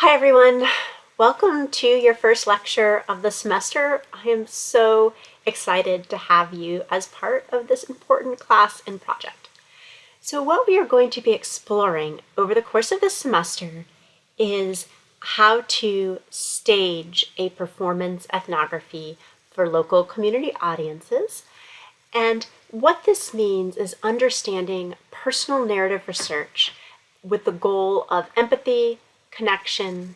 Hi everyone, welcome to your first lecture of the semester. I am so excited to have you as part of this important class and project. So what we are going to be exploring over the course of this semester is how to stage a performance ethnography for local community audiences. And what this means is understanding personal narrative research with the goal of empathy, connection,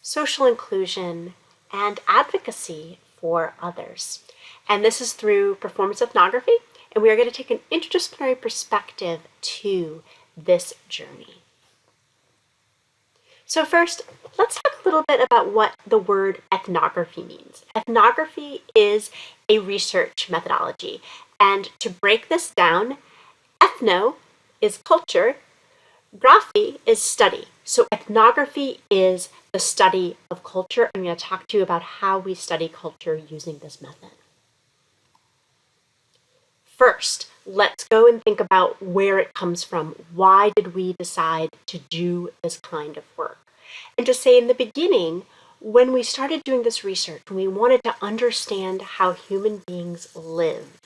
social inclusion, and advocacy for others. And this is through performance ethnography, and we are going to take an interdisciplinary perspective to this journey. So first, let's talk a little bit about what the word ethnography means. Ethnography is a research methodology, and to break this down, ethno is culture, graphy is study. So ethnography is the study of culture. I'm going to talk to you about how we study culture using this method. First, let's go and think about where it comes from. Why did we decide to do this kind of work? And to say in the beginning, when we started doing this research, when we wanted to understand how human beings live,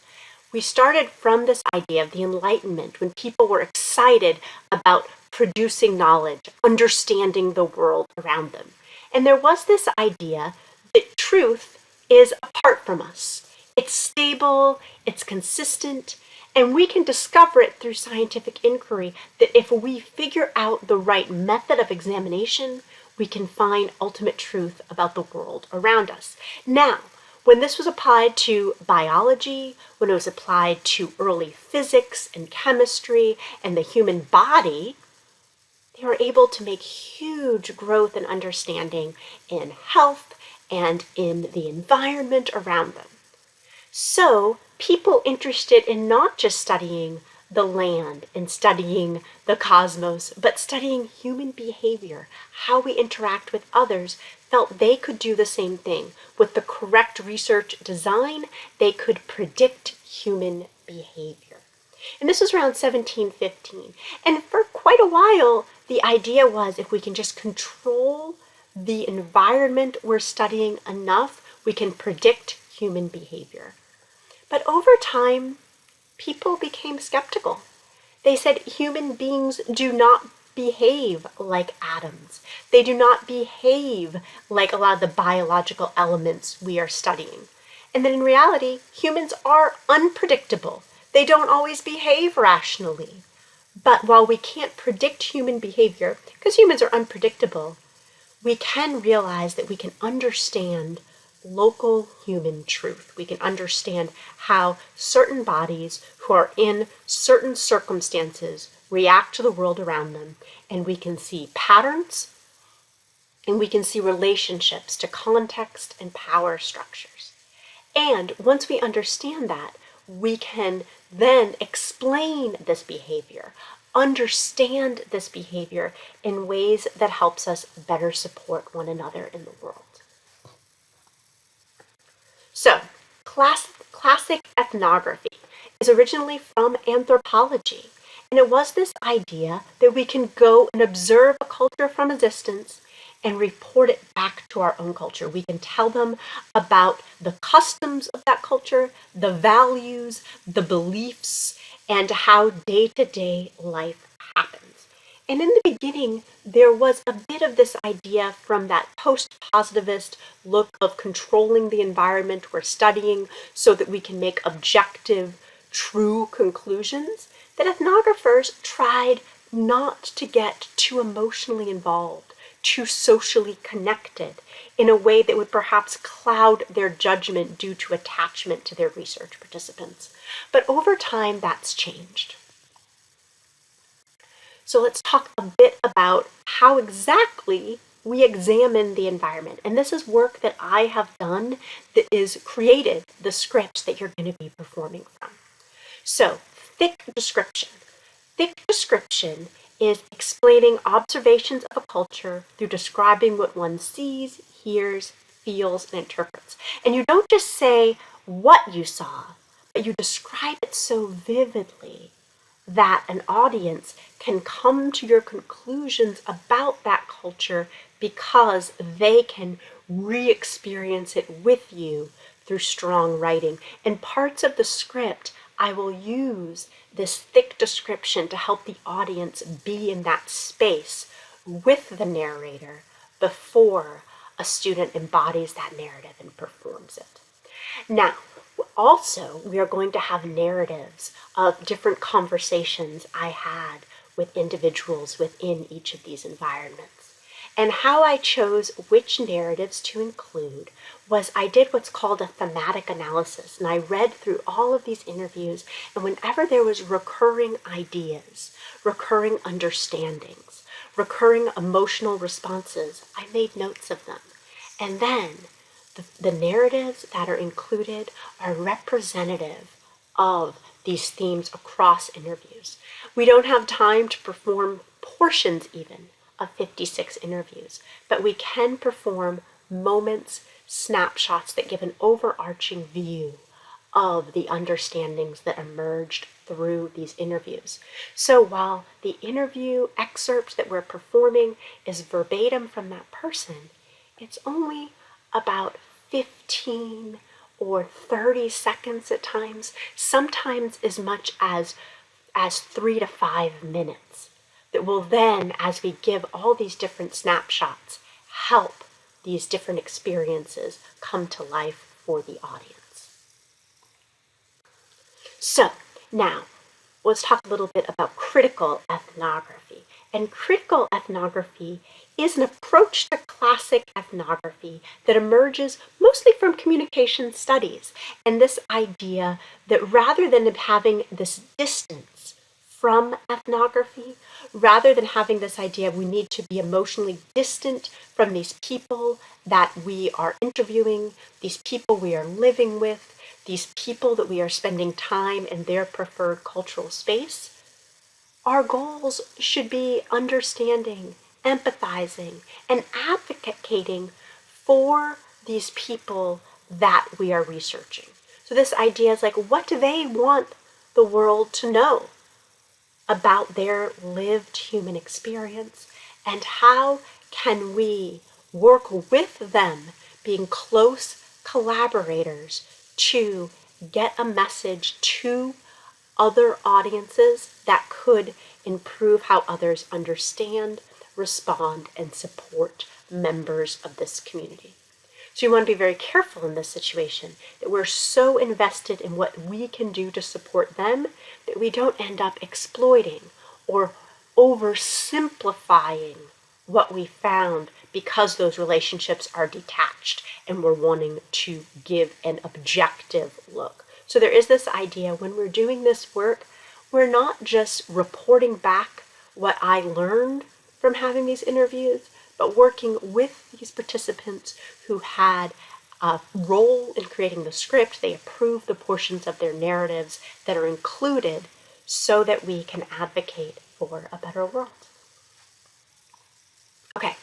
we started from this idea of the Enlightenment, when people were excited about producing knowledge, understanding the world around them. And there was this idea that truth is apart from us. It's stable, it's consistent, and we can discover it through scientific inquiry that if we figure out the right method of examination, we can find ultimate truth about the world around us. Now, when this was applied to biology, when it was applied to early physics and chemistry and the human body, they were able to make huge growth and understanding in health and in the environment around them. So people interested in not just studying the land and studying the cosmos, but studying human behavior, how we interact with others, felt they could do the same thing. With the correct research design, they could predict human behavior. And this was around 1715. And for quite a while, the idea was if we can just control the environment we're studying enough, we can predict human behavior. But over time, people became skeptical. They said human beings do not behave like atoms. They do not behave like a lot of the biological elements we are studying. And that in reality, humans are unpredictable. They don't always behave rationally. But while we can't predict human behavior, because humans are unpredictable, we can realize that we can understand local human truth. We can understand how certain bodies who are in certain circumstances react to the world around them, and we can see patterns, and we can see relationships to context and power structures. And once we understand that, we can then explain this behavior, understand this behavior in ways that helps us better support one another in the world. So, classic ethnography is originally from anthropology, and it was this idea that we can go and observe a culture from a distance and report it back to our own culture. We can tell them about the customs of that culture, the values, the beliefs, and how day-to-day life happens. And in the beginning, there was a bit of this idea from that post-positivist look of controlling the environment we're studying so that we can make objective, true conclusions, that ethnographers tried not to get too emotionally involved, too socially connected, in a way that would perhaps cloud their judgment due to attachment to their research participants. But over time, that's changed. So let's talk a bit about how exactly we examine the environment. And this is work that I have done that is created the scripts that you're going to be performing from. So, thick description. Thick description is explaining observations of a culture through describing what one sees, hears, feels, and interprets. And you don't just say what you saw, but you describe it so vividly that an audience can come to your conclusions about that culture because they can re-experience it with you through strong writing. And parts of the script, I will use this thick description to help the audience be in that space with the narrator before a student embodies that narrative and performs it. Now, also, we are going to have narratives of different conversations I had with individuals within each of these environments. And how I chose which narratives to include was I did what's called a thematic analysis, and I read through all of these interviews, and whenever there was recurring ideas, recurring understandings, recurring emotional responses, I made notes of them. And then the narratives that are included are representative of these themes across interviews. We don't have time to perform portions even of 56 interviews, but we can perform moments, snapshots that give an overarching view of the understandings that emerged through these interviews. So while the interview excerpt that we're performing is verbatim from that person, it's only about 15 or 30 seconds at times, sometimes as much as 3 to 5 minutes, that will then, as we give all these different snapshots, help these different experiences come to life for the audience. So now, let's talk a little bit about critical ethnography. And critical ethnography is an approach to classic ethnography that emerges mostly from communication studies, and this idea that rather than having this distance from ethnography, rather than having this idea we need to be emotionally distant from these people that we are interviewing, these people we are living with, these people that we are spending time in their preferred cultural space, our goals should be understanding, empathizing, and advocating for these people that we are researching. So this idea is like, what do they want the world to know about their lived human experience, and how can we work with them, being close collaborators, to get a message to other audiences that could improve how others understand, respond, and support members of this community. So you want to be very careful in this situation that we're so invested in what we can do to support them that we don't end up exploiting or oversimplifying what we found because those relationships are detached and we're wanting to give an objective look. So there is this idea when we're doing this work, we're not just reporting back what I learned from having these interviews, but working with these participants who had a role in creating the script. They approved the portions of their narratives that are included so that we can advocate for a better world. Okay.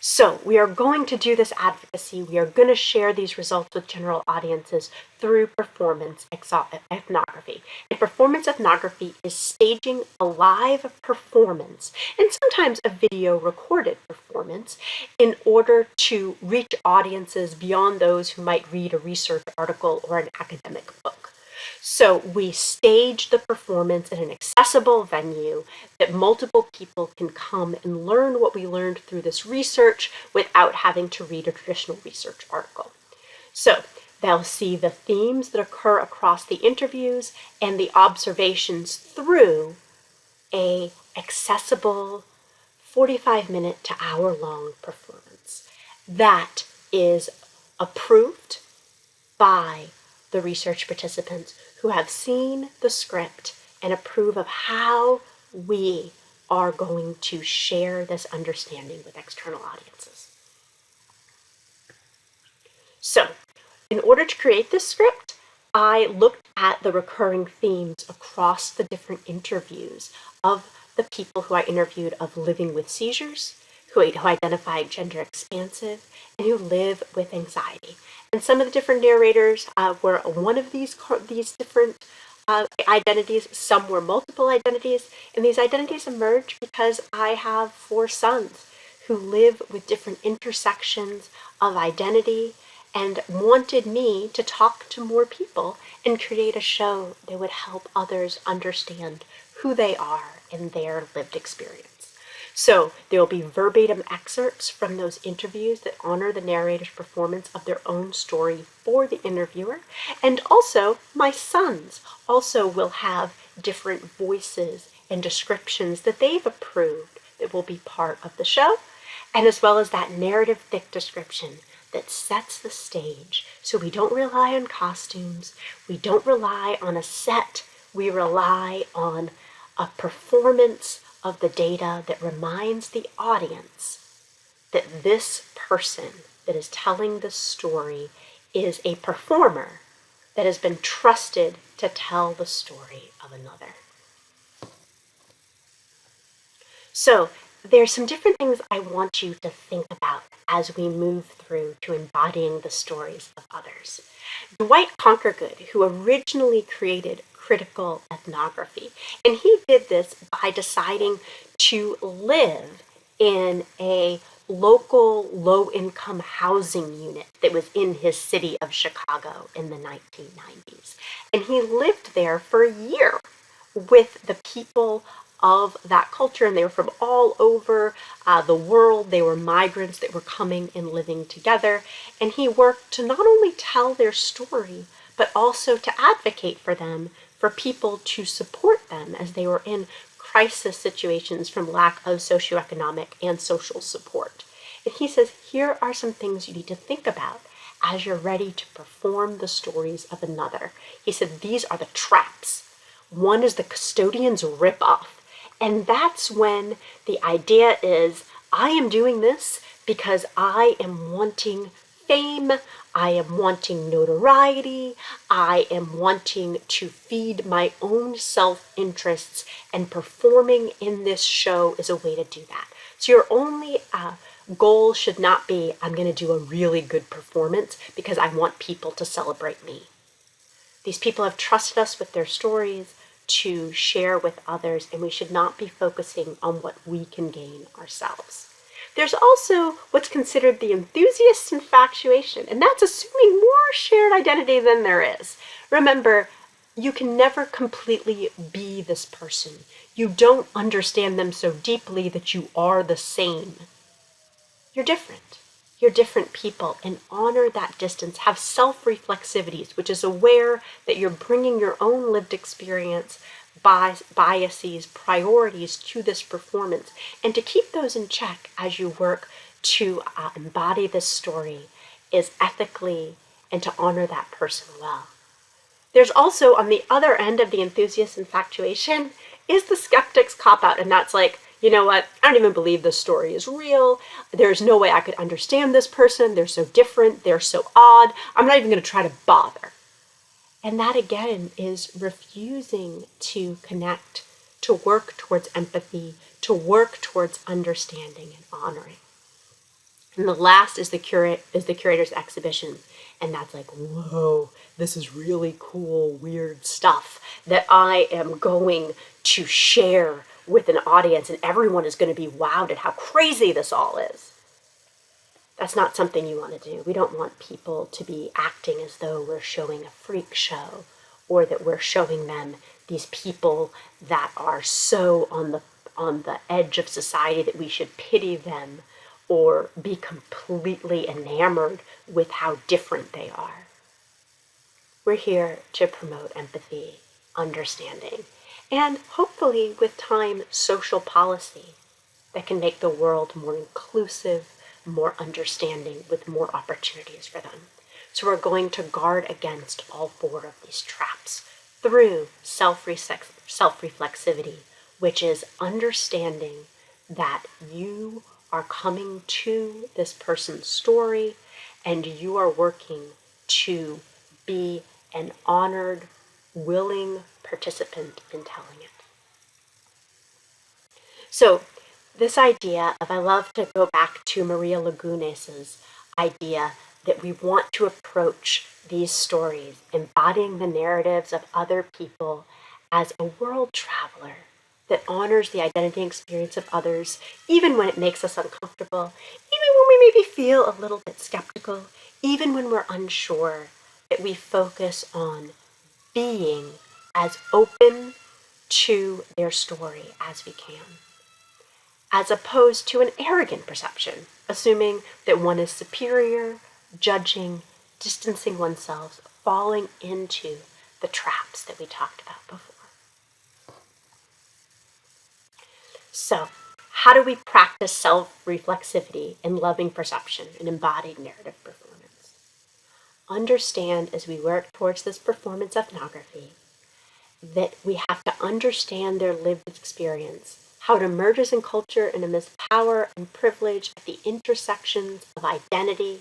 So we are going to do this advocacy. We are going to share these results with general audiences through performance ethnography. And performance ethnography is staging a live performance and sometimes a video recorded performance in order to reach audiences beyond those who might read a research article or an academic book. So we stage the performance in an accessible venue that multiple people can come and learn what we learned through this research without having to read a traditional research article. So they'll see the themes that occur across the interviews and the observations through a accessible 45-minute to hour-long performance that is approved by the research participants who have seen the script and approve of how we are going to share this understanding with external audiences. So, in order to create this script, I looked at the recurring themes across the different interviews of the people who I interviewed of living with seizures, who identify gender expansive, and who live with anxiety. And some of the different narrators were one of these different identities, some were multiple identities, and these identities emerge because I have 4 sons who live with different intersections of identity and wanted me to talk to more people and create a show that would help others understand who they are in their lived experience. So there will be verbatim excerpts from those interviews that honor the narrator's performance of their own story for the interviewer. And also, my sons also will have different voices and descriptions that they've approved that will be part of the show, and as well as that narrative thick description that sets the stage. So we don't rely on costumes, we don't rely on a set, we rely on a performance of the data that reminds the audience that this person that is telling the story is a performer that has been trusted to tell the story of another. So there's some different things I want you to think about as we move through to embodying the stories of others. Dwight Conquergood, who originally created critical ethnography, and he did this by deciding to live in a local low-income housing unit that was in his city of Chicago in the 1990s. And he lived there for a year with the people of that culture, and they were from all over the world. They were migrants that were coming and living together, and he worked to not only tell their story, but also to advocate for them, for people to support them as they were in crisis situations from lack of socioeconomic and social support. And he says, here are some things you need to think about as you're ready to perform the stories of another. He said, these are the traps. One is the custodian's ripoff. And that's when the idea is, I am doing this because I am wanting fame, I am wanting notoriety, I am wanting to feed my own self-interests, and performing in this show is a way to do that. So your only goal should not be, I'm going to do a really good performance because I want people to celebrate me. These people have trusted us with their stories to share with others, and we should not be focusing on what we can gain ourselves. There's also what's considered the enthusiast's infatuation, and that's assuming more shared identity than there is. Remember, you can never completely be this person. You don't understand them so deeply that you are the same. You're different. You're different people, and honor that distance. Have self-reflexivities, which is aware that you're bringing your own lived experience, biases, priorities to this performance, and to keep those in check as you work to embody this story is ethically, and to honor that person well. There's also, on the other end of the enthusiast infatuation, is the skeptic's cop-out, and that's like, you know what, I don't even believe this story is real. There's no way I could understand this person. They're so different. They're so odd. I'm not even going to try to bother. And that, again, is refusing to connect, to work towards empathy, to work towards understanding and honoring. And the last is the curator's exhibition. And that's like, whoa, this is really cool, weird stuff that I am going to share with an audience, and everyone is going to be wowed at how crazy this all is. That's not something you want to do. We don't want people to be acting as though we're showing a freak show, or that we're showing them these people that are so on the edge of society that we should pity them or be completely enamored with how different they are. We're here to promote empathy, understanding, and hopefully with time, social policy that can make the world more inclusive, more understanding, with more opportunities for them. So we're going to guard against all 4 of these traps through self-reflexivity, which is understanding that you are coming to this person's story and you are working to be an honored, willing participant in telling it. So this idea of, I love to go back to Maria Lagunes's idea that we want to approach these stories, embodying the narratives of other people as a world traveler that honors the identity and experience of others, even when it makes us uncomfortable, even when we maybe feel a little bit skeptical, even when we're unsure, that we focus on being as open to their story as we can, as opposed to an arrogant perception, assuming that one is superior, judging, distancing oneself, falling into the traps that we talked about before. So, how do we practice self-reflexivity in loving perception and embodied narrative performance? Understand as we work towards this performance ethnography that we have to understand their lived experience, how it emerges in culture and amidst power and privilege at the intersections of identity.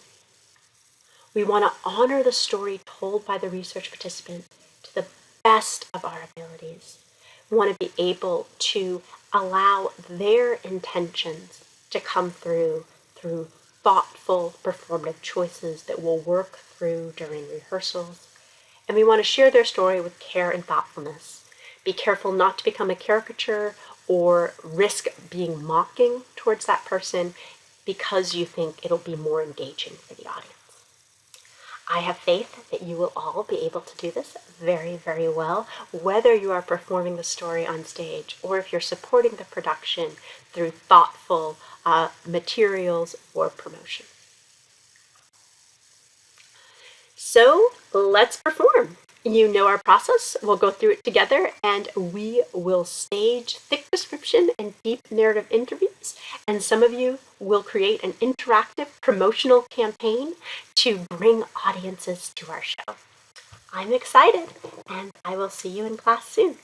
We want to honor the story told by the research participant to the best of our abilities. We want to be able to allow their intentions to come through thoughtful performative choices that we'll work through during rehearsals. And we want to share their story with care and thoughtfulness. Be careful not to become a caricature or risk being mocking towards that person because you think it'll be more engaging for the audience. I have faith that you will all be able to do this very, very well, whether you are performing the story on stage or if you're supporting the production through thoughtful materials or promotion. So let's perform. You know our process. We'll go through it together and we will stage thick description and deep narrative interviews. And some of you will create an interactive promotional campaign to bring audiences to our show. I'm excited and I will see you in class soon.